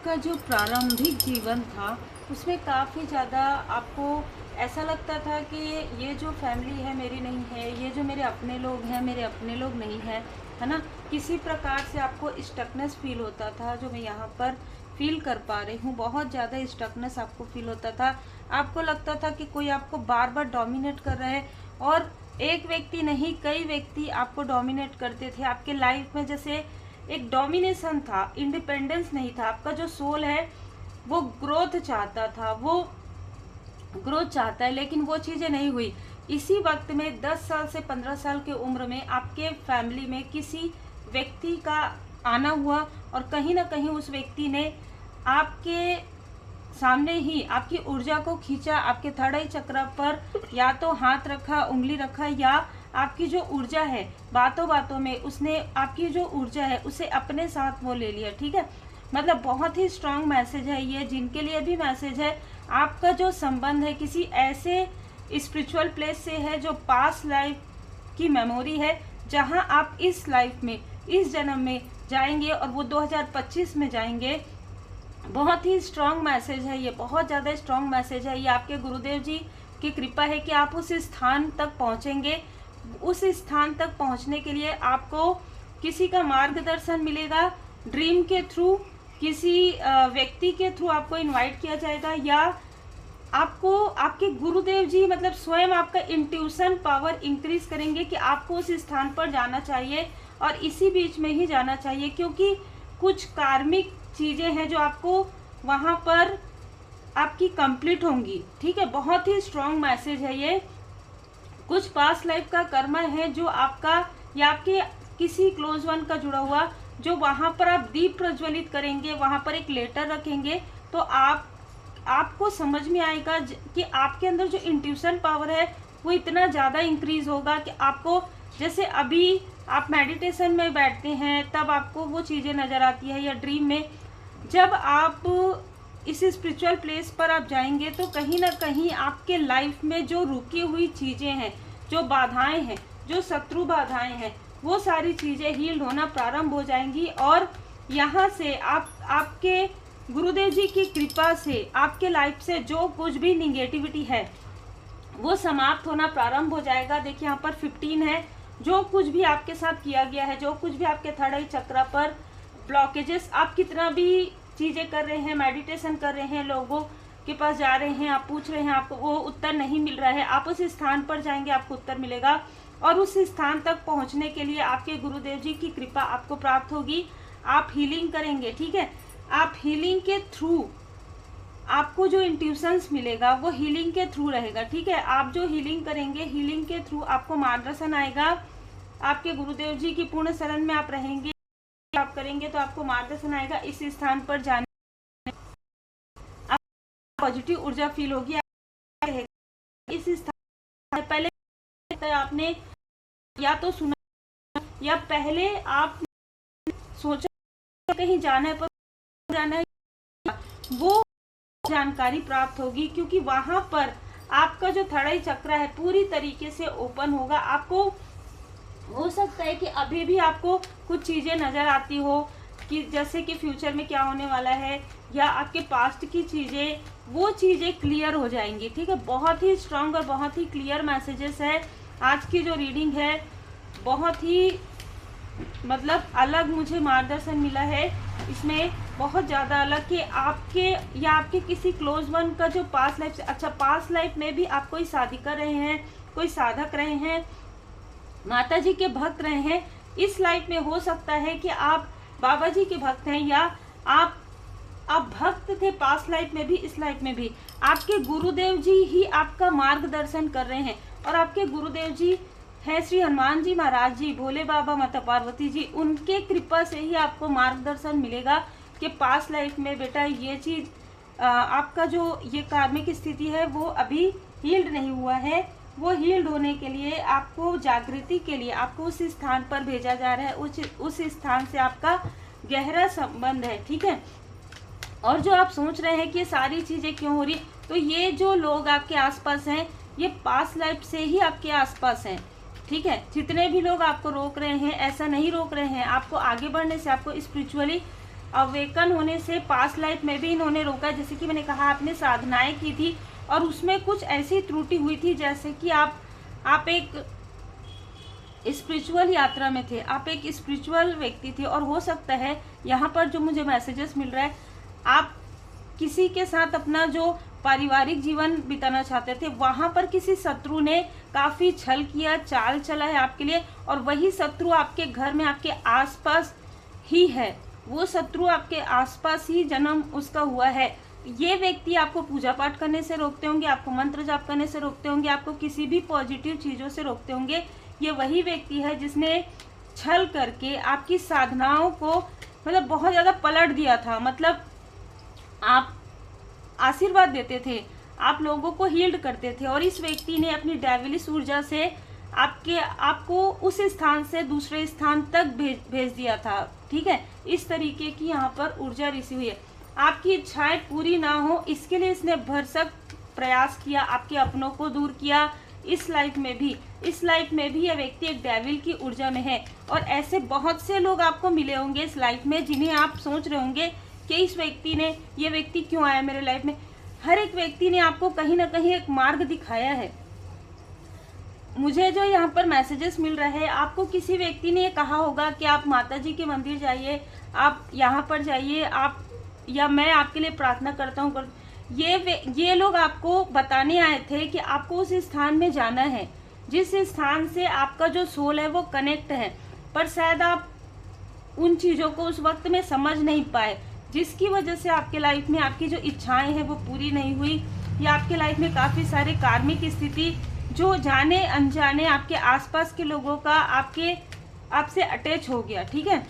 आपका जो प्रारंभिक जीवन था, उसमें काफ़ी ज़्यादा आपको ऐसा लगता था कि ये जो फैमिली है मेरी नहीं है, ये जो मेरे अपने लोग हैं मेरे अपने लोग नहीं हैं, है ना? किसी प्रकार से आपको स्टकनेस फ़ील होता था, जो मैं यहाँ पर फ़ील कर पा रही हूँ। बहुत ज़्यादा स्टकनेस आपको फ़ील होता था। आपको लगता था कि कोई आपको बार-बार डोमिनेट कर रहा है, और एक व्यक्ति नहीं, कई व्यक्ति आपको डोमिनेट करते थे आपके लाइफ में। जैसे एक डोमिनेशन था, इंडिपेंडेंस नहीं था। आपका जो सोल है वो ग्रोथ चाहता था, वो ग्रोथ चाहता है, लेकिन वो चीज़ें नहीं हुई। इसी वक्त में 10 साल से 15 साल की उम्र में आपके फैमिली में किसी व्यक्ति का आना हुआ, और कहीं ना कहीं उस व्यक्ति ने आपके सामने ही आपकी ऊर्जा को खींचा, आपके थर्ड आई चक्र पर या तो हाथ रखा, उंगली रखा, या आपकी जो ऊर्जा है बातों बातों में उसने आपकी जो ऊर्जा है उसे अपने साथ वो ले लिया। ठीक है, मतलब बहुत ही स्ट्रांग मैसेज है ये, जिनके लिए भी मैसेज है। आपका जो संबंध है किसी ऐसे स्पिरिचुअल प्लेस से है जो पास्ट लाइफ की मेमोरी है, जहां आप इस लाइफ में, इस जन्म में जाएंगे, और वो 2025 में जाएंगे। बहुत ही स्ट्रांग मैसेज है ये, बहुत ज़्यादा स्ट्रांग मैसेज है ये। आपके गुरुदेव जी की कृपा है कि आप उस स्थान तक पहुंचेंगे। उस स्थान तक पहुंचने के लिए आपको किसी का मार्गदर्शन मिलेगा, ड्रीम के थ्रू, किसी व्यक्ति के थ्रू आपको इनवाइट किया जाएगा, या आपको आपके गुरुदेव जी मतलब स्वयं आपका इंट्यूशन पावर इंक्रीज करेंगे कि आपको उस स्थान पर जाना चाहिए, और इसी बीच में ही जाना चाहिए, क्योंकि कुछ कार्मिक चीज़ें हैं जो आपको वहाँ पर आपकी कंप्लीट होंगी। ठीक है, बहुत ही स्ट्रांग मैसेज है ये। कुछ पास्ट लाइफ का कर्म है जो आपका या आपके किसी क्लोज वन का जुड़ा हुआ, जो वहाँ पर आप दीप प्रज्वलित करेंगे, वहाँ पर एक लेटर रखेंगे, तो आपको समझ में आएगा कि आपके अंदर जो इंट्यूशन पावर है वो इतना ज़्यादा इंक्रीज होगा कि आपको, जैसे अभी आप मेडिटेशन में बैठते हैं तब आपको वो चीज़ें नज़र आती है, या ड्रीम में जब आप इस स्पिरिचुअल प्लेस पर आप जाएंगे, तो कहीं ना कहीं आपके लाइफ में जो रुकी हुई चीज़ें हैं, जो बाधाएं हैं, जो शत्रु बाधाएं हैं, वो सारी चीज़ें हील्ड होना प्रारंभ हो जाएंगी। और यहाँ से आपके गुरुदेव जी की कृपा से आपके लाइफ से जो कुछ भी निगेटिविटी है वो समाप्त होना प्रारंभ हो जाएगा। देखिए यहाँ पर 15 है। जो कुछ भी आपके साथ किया गया है, जो कुछ भी आपके थर्ड आई चक्र पर ब्लॉकेजेस, आप कितना भी चीज़ें कर रहे हैं, मेडिटेशन कर रहे हैं, लोगों के पास जा रहे हैं, आप पूछ रहे हैं, आपको वो उत्तर नहीं मिल रहा है, आप उस स्थान पर जाएंगे, आपको उत्तर मिलेगा। और उस स्थान तक पहुंचने के लिए आपके गुरुदेव जी की कृपा आपको प्राप्त होगी। आप हीलिंग करेंगे। ठीक है, आप हीलिंग के थ्रू आपको जो इंट्यूशंस मिलेगा वो हीलिंग के थ्रू रहेगा। ठीक है, आप जो हीलिंग करेंगे, हीलिंग के थ्रू आपको मार्गदर्शन आएगा। आपके गुरुदेव जी की पूर्ण शरण में आप रहेंगे, आप करेंगे तो आपको मार्गदर्शन आएगा। इस स्थान पर जाने पॉजिटिव ऊर्जा फील होगी। इस स्थान पहले आपने या तो सुना, या पहले आप सोचा कहीं जाना है, पर जाना है, वो जानकारी प्राप्त होगी, क्योंकि वहां पर आपका जो थर्ड आई चक्र है पूरी तरीके से ओपन होगा। आपको हो सकता है कि अभी भी आपको कुछ चीजें नजर आती हो, कि जैसे कि फ्यूचर में क्या होने वाला है, या आपके पास्ट की चीजें, वो चीजें क्लियर हो जाएंगी। ठीक है, बहुत ही स्ट्रांग और बहुत ही क्लियर मैसेजेस है। आज की जो रीडिंग है बहुत ही मतलब अलग मुझे मार्गदर्शन मिला है इसमें, बहुत ज़्यादा अलग, कि आपके या आपके किसी क्लोज वन का जो पास्ट लाइफ से, अच्छा पास्ट लाइफ में भी आप कोई शादी कर रहे हैं, कोई साधक रहे हैं, माता जी के भक्त रहे हैं, इस लाइफ में हो सकता है कि आप बाबा जी के भक्त हैं, या आप भक्त थे पास्ट लाइफ में भी, इस लाइफ में भी आपके गुरुदेव जी ही आपका मार्गदर्शन कर रहे हैं। और आपके गुरुदेव जी है श्री हनुमान जी महाराज जी, भोले बाबा, माता पार्वती जी, उनके कृपा से ही आपको मार्गदर्शन मिलेगा कि पास्ट लाइफ में बेटा ये चीज़, आपका जो ये कार्मिक स्थिति है वो अभी हील्ड नहीं हुआ है, वो हील्ड होने के लिए आपको जागृति के लिए आपको उस स्थान पर भेजा जा रहा है। उस स्थान से आपका गहरा संबंध है। ठीक है, और जो आप सोच रहे हैं कि ये सारी चीज़ें क्यों हो रही, तो ये जो लोग आपके आसपास हैं ये पास्ट लाइफ से ही आपके आसपास हैं। ठीक है, जितने भी लोग आपको रोक रहे हैं, ऐसा नहीं रोक रहे हैं आपको आगे बढ़ने से, आपको स्पिरिचुअली अवेकन होने से पास्ट लाइफ में भी इन्होंने रोका। जैसे कि मैंने कहा आपने साधनाएं की थी और उसमें कुछ ऐसी त्रुटि हुई थी, जैसे कि आप एक स्पिरिचुअल यात्रा में थे, आप एक स्पिरिचुअल व्यक्ति थे, और हो सकता है यहाँ पर जो मुझे मैसेजेस मिल रहा है, आप किसी के साथ अपना जो पारिवारिक जीवन बिताना चाहते थे, वहां पर किसी शत्रु ने काफी छल किया, चाल चला है आपके लिए, और वही शत्रु आपके घर में आपके आसपास ही है, वो शत्रु आपके आसपास ही जन्म उसका हुआ है। ये व्यक्ति आपको पूजा पाठ करने से रोकते होंगे, आपको मंत्र जाप करने से रोकते होंगे, आपको किसी भी पॉजिटिव चीजों से रोकते होंगे। ये वही व्यक्ति है जिसने छल करके आपकी साधनाओं को मतलब बहुत ज्यादा पलट दिया था। मतलब आप आशीर्वाद देते थे, आप लोगों को हील्ड करते थे, और इस व्यक्ति ने अपनी डेविलिश ऊर्जा से आपको उस स्थान से दूसरे स्थान तक भेज दिया था। ठीक है, इस तरीके की यहाँ पर ऊर्जा रिसीव हुई है। आपकी इच्छाएं पूरी ना हो इसके लिए इसने भरसक प्रयास किया, आपके अपनों को दूर किया। इस लाइफ में भी यह व्यक्ति एक डेविल की ऊर्जा में है, और ऐसे बहुत से लोग आपको मिले होंगे इस लाइफ में, जिन्हें आप सोच रहे होंगे कि इस व्यक्ति ने, ये व्यक्ति क्यों आया मेरे लाइफ में। हर एक व्यक्ति ने आपको कहीं ना कहीं एक मार्ग दिखाया है। मुझे जो यहाँ पर मैसेजेस मिल रहे हैं, आपको किसी व्यक्ति ने ये कहा होगा कि आप माता जी के मंदिर जाइए, आप यहाँ पर जाइए, आप, या मैं आपके लिए प्रार्थना करता हूँ। ये लोग आपको बताने आए थे कि आपको उस स्थान में जाना है जिस स्थान से आपका जो सोल है वो कनेक्ट है, पर शायद आप उन चीज़ों को उस वक्त में समझ नहीं पाए, जिसकी वजह से आपके लाइफ में आपकी जो इच्छाएं हैं वो पूरी नहीं हुई, या आपके लाइफ में काफ़ी सारे कार्मिक स्थिति जो जाने अनजाने आपके आसपास के लोगों का आपसे अटैच हो गया। ठीक है,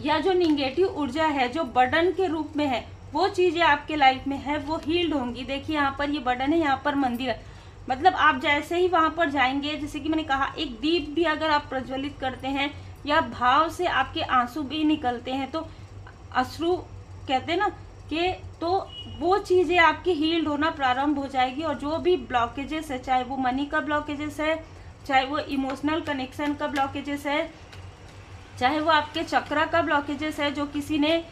या जो निगेटिव ऊर्जा है जो बर्डन के रूप में है, वो चीजें आपके लाइफ में है वो हील्ड होंगी। देखिए यहाँ पर ये बर्डन है, यहाँ पर मंदिर है। मतलब आप जैसे ही वहां पर जाएंगे, जैसे कि मैंने कहा, एक दीप भी अगर आप प्रज्वलित करते हैं या भाव से आपके आंसू भी निकलते हैं, तो अश्रु कहते हैं ना कि, तो वो चीजें आपकी हील्ड होना प्रारंभ हो जाएगी। और जो भी ब्लॉकेजेस है, चाहे वो मनी का ब्लॉकेजेस है, चाहे वो इमोशनल कनेक्शन का ब्लॉकेजेस है, चाहे वो आपके चक्रा का ब्लॉकेजेस है जो किसी ने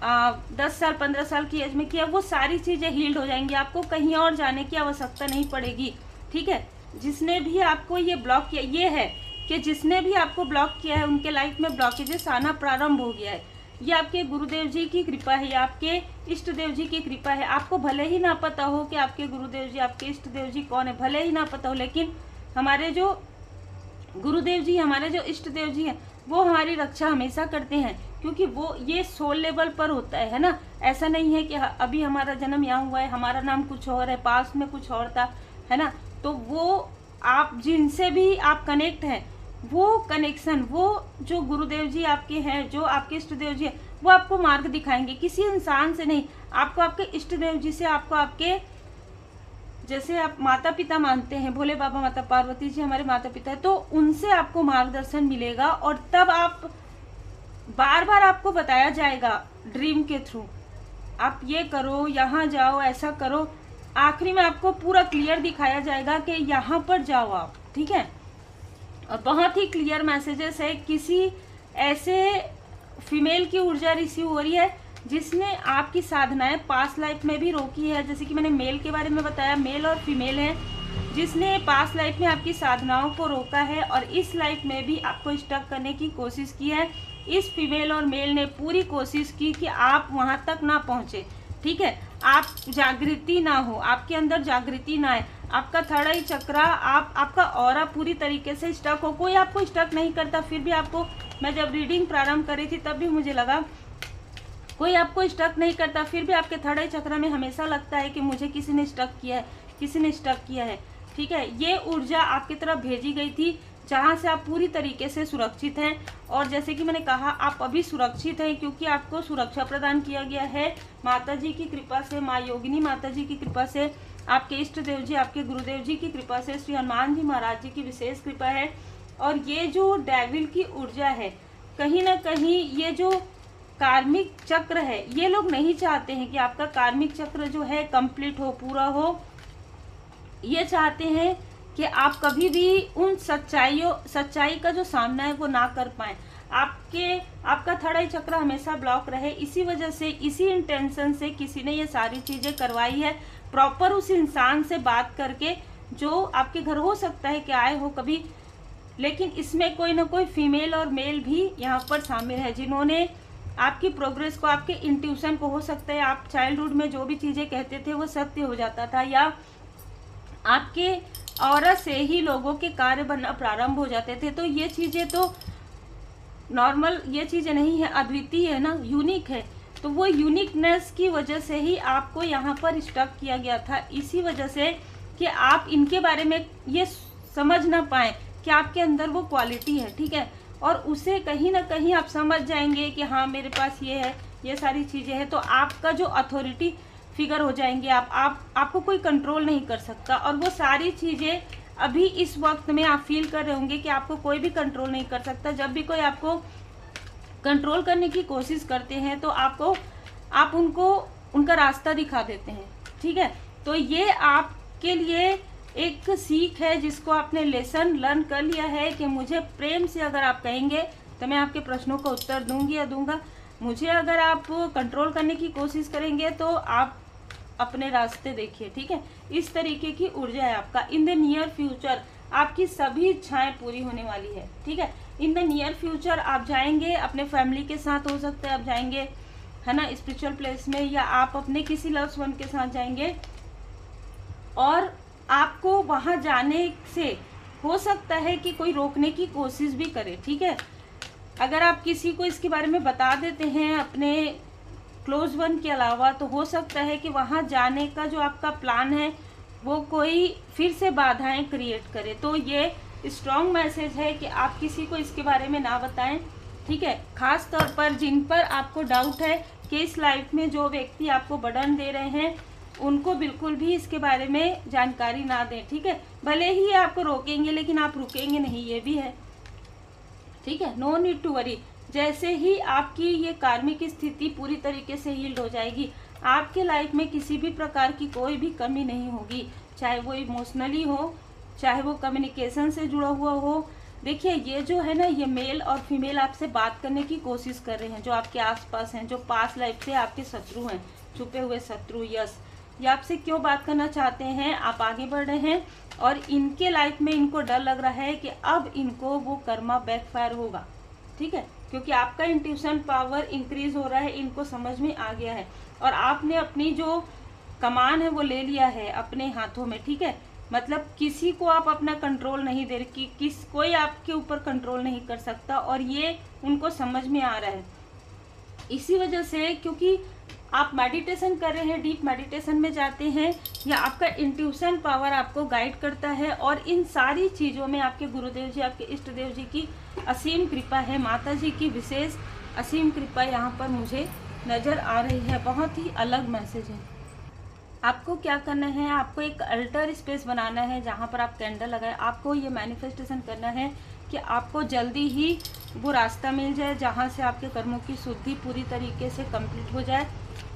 10 साल 15 साल की एज में किया, वो सारी चीजें हील्ड हो जाएंगी। आपको कहीं और जाने की आवश्यकता नहीं पड़ेगी। ठीक है, जिसने भी आपको ये ब्लॉक किया, ये है कि जिसने भी आपको ब्लॉक किया है उनके लाइफ में ब्लॉकेजेस आना प्रारंभ हो गया है। ये आपके गुरुदेव जी की कृपा है, या आपके इष्ट देव जी की कृपा है। आपको भले ही ना पता हो कि आपके गुरुदेव जी, आपके इष्ट देव जी कौन है, भले ही ना पता हो, लेकिन हमारे जो गुरुदेव जी, हमारे जो इष्ट देव जी हैं, वो हमारी रक्षा हमेशा करते हैं, क्योंकि वो ये सोल लेवल पर होता है ना। ऐसा नहीं है कि अभी हमारा जन्म यहाँ हुआ है, हमारा नाम कुछ और है, पास्ट में कुछ और था, है ना। तो वो आप जिनसे भी आप कनेक्ट हैं, वो कनेक्शन, वो जो गुरुदेव जी आपके हैं, जो आपके इष्ट देव जी हैं, वो आपको मार्ग दिखाएंगे, किसी इंसान से नहीं। आपको आपके इष्ट देव जी से, आपको आपके, जैसे आप माता पिता मानते हैं, भोले बाबा माता पार्वती जी हमारे माता पिता है, तो उनसे आपको मार्गदर्शन मिलेगा। और तब आप बार बार आपको बताया जाएगा ड्रीम के थ्रू, आप ये करो, यहाँ जाओ, ऐसा करो। आखिरी में आपको पूरा क्लियर दिखाया जाएगा कि यहाँ पर जाओ आप। ठीक है, और बहुत ही क्लियर मैसेजेस है। किसी ऐसे फीमेल की ऊर्जा रिसीव हो रही है जिसने आपकी साधनाएं पास्ट लाइफ में भी रोकी है। जैसे कि मैंने मेल के बारे में बताया, मेल और फीमेल है, जिसने पास्ट लाइफ में आपकी साधनाओं को रोका है और इस लाइफ में भी आपको स्टक करने की कोशिश की है। इस फीमेल और मेल ने पूरी कोशिश की कि आप वहां तक ना पहुंचे। ठीक है, आप जागृति ना हो, आपके अंदर जागृति ना है, आपका थर्ड आई चक्रा, आपका ऑरा पूरी तरीके से स्टक हो। कोई आपको स्टक नहीं करता, फिर भी आपको, मैं जब रीडिंग प्रारंभ करी थी तब भी मुझे लगा कोई आपको स्टक नहीं करता, फिर भी आपके थर्ड आई चक्र में हमेशा लगता है कि मुझे किसी ने स्टक किया है, किसी ने स्टक किया है। ठीक है, ये ऊर्जा आपकी तरफ भेजी गई थी जहाँ से आप पूरी तरीके से सुरक्षित हैं। और जैसे कि मैंने कहा, आप अभी सुरक्षित हैं क्योंकि आपको सुरक्षा प्रदान किया गया है माता जी की कृपा से, माँ योगिनी माता जी की कृपा से, आपके इष्ट देव जी, आपके गुरुदेव जी की कृपा से, श्री हनुमान जी महाराज जी की विशेष कृपा है। और ये जो डेविल की ऊर्जा है, कहीं ना कहीं ये जो कार्मिक चक्र है, ये लोग नहीं चाहते हैं कि आपका कार्मिक चक्र जो है कंप्लीट हो, पूरा हो। ये चाहते हैं कि आप कभी भी उन सच्चाई का जो सामना है वो ना कर पाए। आपका थर्ड आई चक्र हमेशा ब्लॉक रहे, इसी वजह से, इसी इंटेंशन से किसी ने ये सारी चीज़ें करवाई है। प्रॉपर उस इंसान से बात करके, जो आपके घर हो सकता है कि आए हो कभी, लेकिन इसमें कोई ना कोई फीमेल और मेल भी यहाँ पर शामिल है, जिन्होंने आपकी प्रोग्रेस को, आपके इंट्यूशन को, हो सकता है आप चाइल्डहुड में जो भी चीज़ें कहते थे वो सत्य हो जाता था, या आपके ऑरा से ही लोगों के कार्य बनना प्रारंभ हो जाते थे। तो ये चीज़ें तो नॉर्मल, ये चीज़ें नहीं है, अद्वितीय है ना, यूनिक है। तो वो यूनिकनेस की वजह से ही आपको यहाँ पर स्टक किया गया था, इसी वजह से कि आप इनके बारे में ये समझ ना पाए कि आपके अंदर वो क्वालिटी है, ठीक है, और उसे कहीं ना कहीं आप समझ जाएंगे कि हाँ मेरे पास ये है, ये सारी चीज़ें हैं, तो आपका जो अथॉरिटी फिगर हो जाएंगे आपको कोई कंट्रोल नहीं कर सकता। और वो सारी चीज़ें अभी इस वक्त में आप फील कर रहे होंगे कि आपको कोई भी कंट्रोल नहीं कर सकता। जब भी कोई आपको कंट्रोल करने की कोशिश करते हैं तो आप उनको उनका रास्ता दिखा देते हैं, ठीक है। तो ये आपके लिए एक सीख है, जिसको आपने लेसन लर्न कर लिया है कि मुझे प्रेम से अगर आप कहेंगे तो मैं आपके प्रश्नों का उत्तर दूंगी या दूंगा, मुझे अगर आप कंट्रोल करने की कोशिश करेंगे तो आप अपने रास्ते देखिए, ठीक है। इस तरीके की ऊर्जा है आपका। इन द नियर फ्यूचर आपकी सभी इच्छाएं पूरी होने वाली है, ठीक है। इन द नियर फ्यूचर आप जाएंगे अपने फैमिली के साथ, हो सकता है आप जाएंगे, है ना, स्पिरिचुअल प्लेस में, या आप अपने किसी लव्ड वन के साथ जाएंगे, और आपको वहां जाने से हो सकता है कि कोई रोकने की कोशिश भी करे, ठीक है। अगर आप किसी को इसके बारे में बता देते हैं अपने क्लोज वन के अलावा, तो हो सकता है कि वहां जाने का जो आपका प्लान है वो कोई फिर से बाधाएं क्रिएट करे। तो ये स्ट्रॉन्ग मैसेज है कि आप किसी को इसके बारे में ना बताएं, ठीक है। खास तौर पर जिन पर आपको डाउट है कि इस लाइफ में जो व्यक्ति आपको बर्डन दे रहे हैं, उनको बिल्कुल भी इसके बारे में जानकारी ना दें, ठीक है। भले ही आपको रोकेंगे लेकिन आप रुकेंगे नहीं, ये भी है, ठीक है। No need to worry. जैसे ही आपकी ये कार्मिक स्थिति पूरी तरीके से हील्ड हो जाएगी, आपके लाइफ में किसी भी प्रकार की कोई भी कमी नहीं होगी, चाहे वो इमोशनली हो, चाहे वो कम्युनिकेशन से जुड़ा हुआ हो। देखिए ये जो है ना, ये मेल और फीमेल आपसे बात करने की कोशिश कर रहे हैं, जो आपके आसपास हैं, जो पास्ट लाइफ से आपके शत्रु हैं, छुपे हुए शत्रु। यस, ये आपसे क्यों बात करना चाहते हैं, आप आगे बढ़ रहे हैं और इनके लाइफ में इनको डर लग रहा है कि अब इनको वो कर्मा बैकफायर होगा, ठीक है, क्योंकि आपका इंट्यूशन पावर इंक्रीज हो रहा है, इनको समझ में आ गया है, और आपने अपनी जो कमान है वो ले लिया है अपने हाथों में, ठीक है। मतलब किसी को आप अपना कंट्रोल नहीं दे रहे, कि कोई आपके ऊपर कंट्रोल नहीं कर सकता, और ये उनको समझ में आ रहा है। इसी वजह से, क्योंकि आप मेडिटेशन कर रहे हैं, डीप मेडिटेशन में जाते हैं, या आपका इंट्यूशन पावर आपको गाइड करता है, और इन सारी चीज़ों में आपके गुरुदेव जी, आपके इष्ट देव जी की असीम कृपा है, माता जी की विशेष असीम कृपा यहाँ पर मुझे नज़र आ रही है। बहुत ही अलग मैसेज है। आपको क्या करना है, आपको एक अल्टर स्पेस बनाना है जहाँ पर आप कैंडल लगाए। आपको ये मैनिफेस्टेशन करना है कि आपको जल्दी ही वो रास्ता मिल जाए जहाँ से आपके कर्मों की शुद्धि पूरी तरीके से कंप्लीट हो जाए।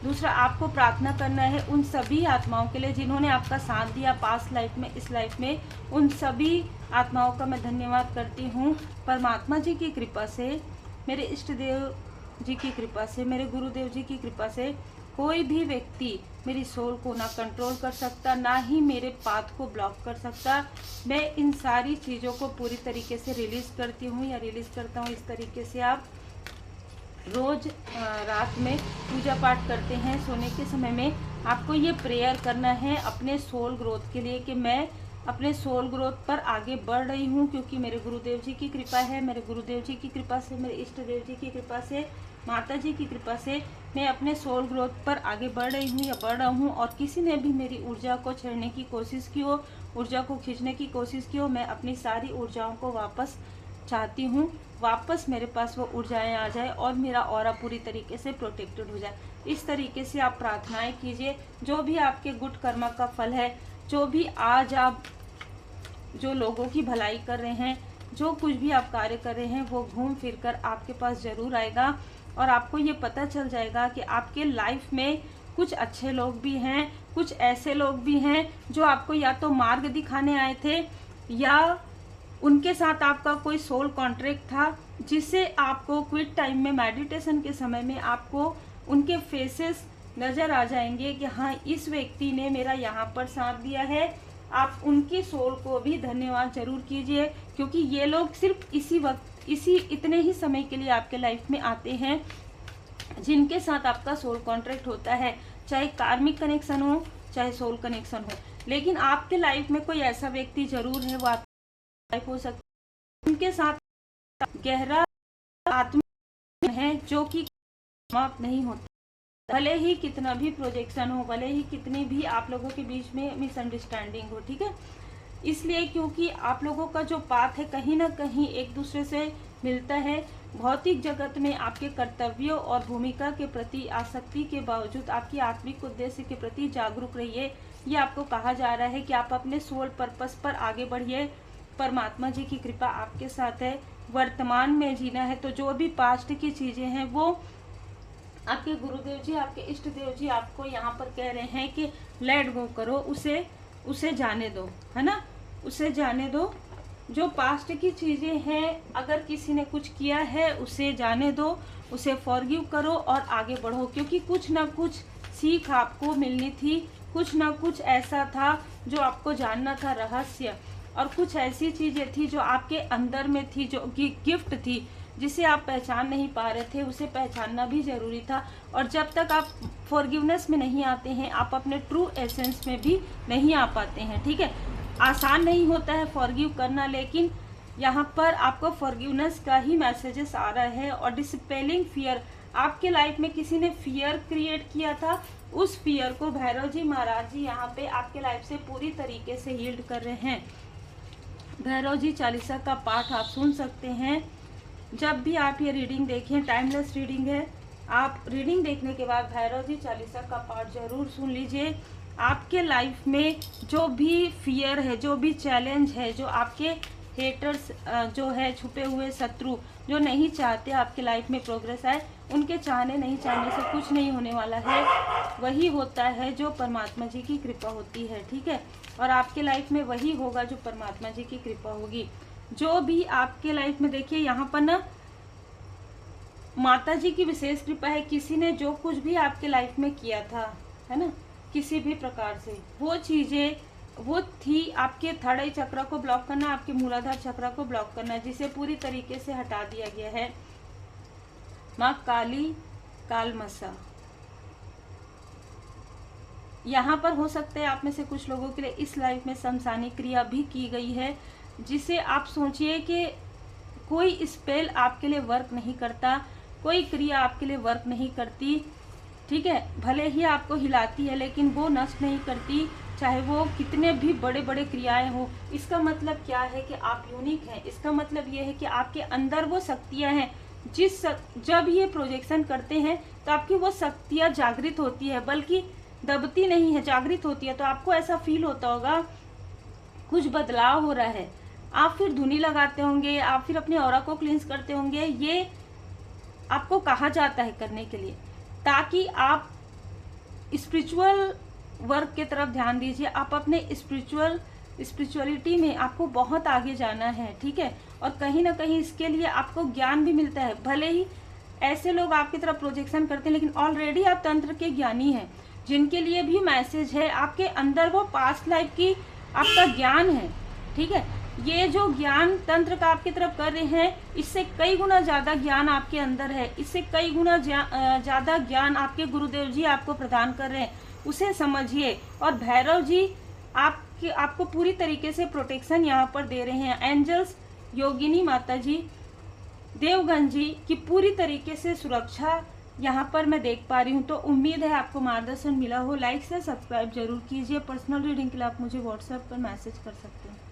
दूसरा, आपको प्रार्थना करना है उन सभी आत्माओं के लिए जिन्होंने आपका साथ दिया पास्ट लाइफ में, इस लाइफ में। उन सभी आत्माओं का मैं धन्यवाद करती हूँ। परमात्मा जी की कृपा से, मेरे इष्ट देव जी की कृपा से, मेरे गुरुदेव जी की कृपा से कोई भी व्यक्ति मेरी सोल को ना कंट्रोल कर सकता, ना ही मेरे पाथ को ब्लॉक कर सकता। मैं इन सारी चीज़ों को पूरी तरीके से रिलीज़ करती हूँ या रिलीज़ करता हूँ। इस तरीके से आप रोज़ रात में पूजा पाठ करते हैं, सोने के समय में आपको ये प्रेयर करना है अपने सोल ग्रोथ के लिए कि मैं अपने सोल ग्रोथ पर आगे बढ़ रही हूँ, क्योंकि मेरे गुरुदेव जी की कृपा है, मेरे गुरुदेव जी की कृपा से, मेरे इष्ट देव जी की कृपा से, माता जी की कृपा से मैं अपने सोल ग्रोथ पर आगे बढ़ रही हूँ या बढ़ रहा हूँ। और किसी ने भी मेरी ऊर्जा को छेड़ने की कोशिश की हो, ऊर्जा को खींचने की कोशिश की हो, मैं अपनी सारी ऊर्जाओं को वापस चाहती हूँ, वापस मेरे पास वो ऊर्जाएं आ जाए और मेरा ऑरा पूरी तरीके से प्रोटेक्टेड हो जाए। इस तरीके से आप प्रार्थनाएं कीजिए। जो भी आपके गुड कर्मा का फल है, जो भी आज आप जो लोगों की भलाई कर रहे हैं, जो कुछ भी आप कार्य कर रहे हैं, वो घूम फिर कर आपके पास ज़रूर आएगा। और आपको ये पता चल जाएगा कि आपके लाइफ में कुछ अच्छे लोग भी हैं, कुछ ऐसे लोग भी हैं जो आपको या तो मार्ग दिखाने आए थे या उनके साथ आपका कोई सोल कॉन्ट्रैक्ट था, जिससे आपको क्विट टाइम में मेडिटेशन के समय में आपको उनके फेसेस नज़र आ जाएंगे कि हाँ इस व्यक्ति ने मेरा यहाँ पर साथ दिया है। आप उनकी सोल को भी धन्यवाद जरूर कीजिए, क्योंकि ये लोग सिर्फ इसी वक्त इतने ही समय के लिए आपके लाइफ में आते हैं जिनके साथ आपका सोल कॉन्ट्रैक्ट होता है, चाहे कार्मिक कनेक्शन हो चाहे सोल कनेक्शन हो। लेकिन आपके लाइफ में कोई ऐसा व्यक्ति जरूर है, वो आपकी लाइफ हो सकता है, उनके साथ गहरा आत्मा है जो कि समाप्त नहीं होता। भले ही कितना भी प्रोजेक्शन हो, भले ही कितनी भी आप लोगों के बीच में मिसअंडरस्टैंडिंग हो, ठीक है, इसलिए क्योंकि आप लोगों का जो पाथ है कहीं ना कहीं एक दूसरे से मिलता है। भौतिक जगत में आपके कर्तव्यों और भूमिका के प्रति आसक्ति के बावजूद आपकी आत्मिक उद्देश्य के प्रति जागरूक रहिए। ये आपको कहा जा रहा है कि आप अपने सोल पर्पस पर आगे बढ़िए। परमात्मा जी की कृपा आपके साथ है। वर्तमान में जीना है तो जो भी पास्ट की चीज़ें हैं वो आपके गुरुदेव जी, आपके इष्ट देव जी आपको यहाँ पर कह रहे हैं कि लेट गो करो, उसे जाने दो, है ना, उसे जाने दो। जो पास्ट की चीज़ें हैं, अगर किसी ने कुछ किया है उसे जाने दो, उसे फॉरगिव करो और आगे बढ़ो, क्योंकि कुछ ना कुछ सीख आपको मिलनी थी, कुछ ना कुछ ऐसा था जो आपको जानना था, रहस्य, और कुछ ऐसी चीज़ें थी जो आपके अंदर में थी, जो गिफ्ट थी जिसे आप पहचान नहीं पा रहे थे, उसे पहचानना भी ज़रूरी था। और जब तक आप फॉरगिवनेस में नहीं आते हैं, आप अपने ट्रू एसेंस में भी नहीं आ पाते हैं, ठीक है। आसान नहीं होता है फॉरगिव करना, लेकिन यहाँ पर आपको फॉरगिवनेस का ही मैसेजेस आ रहा है। और डिस्पेलिंग फियर, आपके लाइफ में किसी ने फियर क्रिएट किया था, उस फियर को भैरव जी महाराज जी यहाँ पे आपके लाइफ से पूरी तरीके से हील्ड कर रहे हैं। भैरव जी चालीसा का पाठ आप सुन सकते हैं जब भी आप ये रीडिंग देखें। टाइमलेस रीडिंग है। आप रीडिंग देखने के बाद भैरव जी चालीसा का पाठ जरूर सुन लीजिए। आपके लाइफ में जो भी फियर है, जो भी चैलेंज है, जो आपके हेटर्स जो है, छुपे हुए शत्रु जो नहीं चाहते आपके लाइफ में प्रोग्रेस आए, उनके चाहने नहीं चाहने से कुछ नहीं होने वाला है। वही होता है जो परमात्मा जी की कृपा होती है, ठीक है। और आपके लाइफ में वही होगा जो परमात्मा जी की कृपा होगी। जो भी आपके लाइफ में, देखिए यहाँ पर ना माता जी की विशेष कृपा है। किसी ने जो कुछ भी आपके लाइफ में किया था, है ना, किसी भी प्रकार से, वो चीजें वो थी आपके थर्ड आई चक्र को ब्लॉक करना, आपके मूलाधार चक्र को ब्लॉक करना, जिसे पूरी तरीके से हटा दिया गया है। माँ काली कालमसा यहाँ पर हो सकता है आप में से कुछ लोगों के लिए इस लाइफ में शमशानी क्रिया भी की गई है, जिसे आप सोचिए कि कोई स्पेल आपके लिए वर्क नहीं करता, कोई क्रिया आपके लिए वर्क नहीं करती, ठीक है। भले ही आपको हिलाती है लेकिन वो नष्ट नहीं करती, चाहे वो कितने भी बड़े बड़े क्रियाएं हो। इसका मतलब क्या है कि आप यूनिक हैं। इसका मतलब ये है कि आपके अंदर वो शक्तियां हैं। जब ये प्रोजेक्शन करते हैं तो आपकी वो शक्तियां जागृत होती है, बल्कि दबती नहीं है, जागृत होती है। तो आपको ऐसा फील होता होगा कुछ बदलाव हो रहा है। आप फिर धुनी लगाते होंगे, आप फिर अपने ऑरा को क्लींस करते होंगे। ये आपको कहा जाता है करने के लिए, ताकि आप स्पिरिचुअल वर्क की तरफ ध्यान दीजिए। आप अपने स्पिरिचुअलिटी में आपको बहुत आगे जाना है, ठीक है। और कहीं ना कहीं इसके लिए आपको ज्ञान भी मिलता है। भले ही ऐसे लोग आपकी तरफ प्रोजेक्शन करते हैं, लेकिन ऑलरेडी आप तंत्र के ज्ञानी हैं, जिनके लिए भी मैसेज है। आपके अंदर वो पास्ट लाइफ की आपका ज्ञान है, ठीक है। ये जो ज्ञान तंत्र का आपकी तरफ कर रहे हैं, इससे कई गुना ज़्यादा ज्ञान आपके अंदर है, इससे कई गुना ज़्यादा ज्ञान आपके गुरुदेव जी आपको प्रदान कर रहे हैं, उसे समझिए। और भैरव जी आपको पूरी तरीके से प्रोटेक्शन यहाँ पर दे रहे हैं। एंजल्स, योगिनी माता जी, देवगन जी की पूरी तरीके से सुरक्षा यहाँ पर मैं देख पा रही हूँ। तो उम्मीद है आपको मार्गदर्शन मिला हो। लाइक से सब्सक्राइब जरूर कीजिए। पर्सनल रीडिंग के लिए आप मुझे व्हाट्सएप पर मैसेज कर सकते हैं।